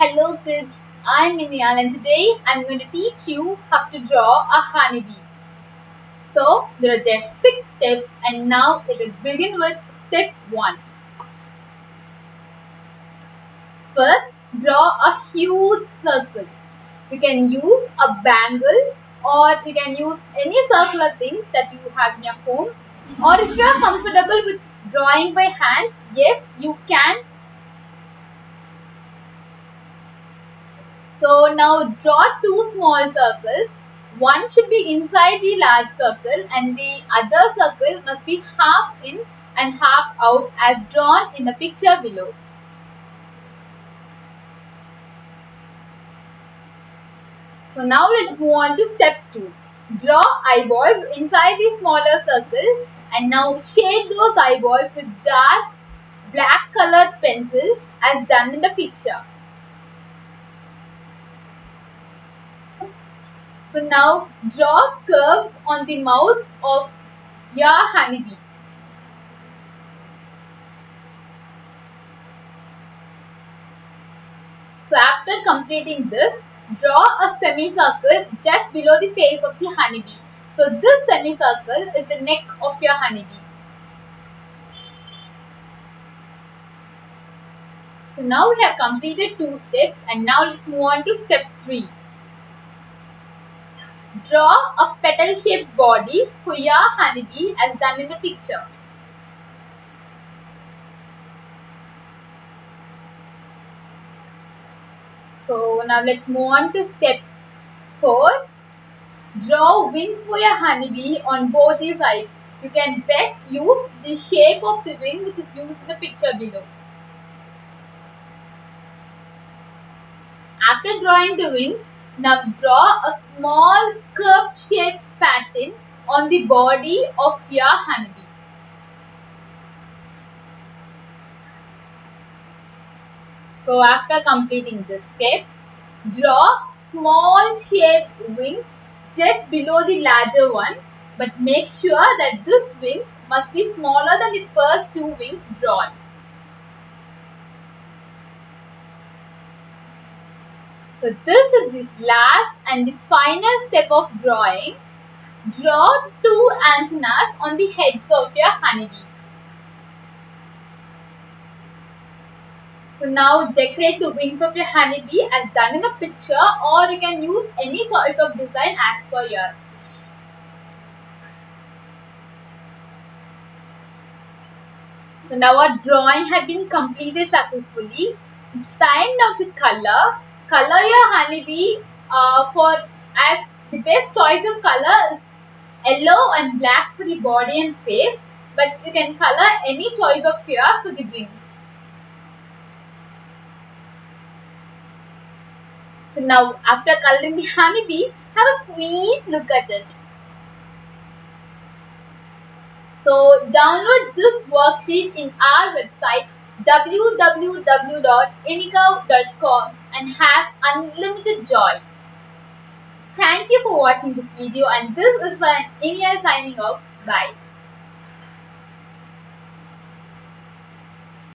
Hello kids, I'm Minyal and today I'm going to teach you how to draw a honeybee. So there are just 6 steps and now let us begin with step 1. First, draw a huge circle. You can use a bangle or you can use any circular things that you have in your home, or if you are comfortable with drawing by hands, yes you can. So now draw two small circles. One should be inside the large circle and the other circle must be half in and half out as drawn in the picture below. So now let's move on to step 2. Draw eyeballs inside the smaller circle and now shade those eyeballs with dark black colored pencil as done in the picture. So now draw curves on the mouth of your honeybee. So after completing this, draw a semicircle just below the face of the honeybee. So this semicircle is the neck of your honeybee. So now we have completed 2 steps and now let's move on to step 3. Draw a petal shaped body for your honeybee as done in the picture. So now let's move on to step 4. Draw wings for your honeybee on both the sides. You can best use the shape of the wing which is used in the picture below. After drawing the wings, now draw a small curved shaped pattern on the body of your honeybee. So after completing this step, draw small shaped wings just below the larger one, but make sure that these wings must be smaller than the first 2 wings drawn. So this is the last and the final step of drawing. Draw 2 antennas on the heads of your honeybee. So now decorate the wings of your honeybee as done in the picture, or you can use any choice of design as per your wish. So now our drawing had been completed successfully. It's time now to color. Color your honeybee for as the best choice of color is yellow and black for the body and face, but you can color any choice of yours for the wings. So now after coloring the honeybee, have a sweet look at it. So download this worksheet in our website www.inicow.com and have unlimited joy. Thank you for watching this video and this is Inia signing off. Bye.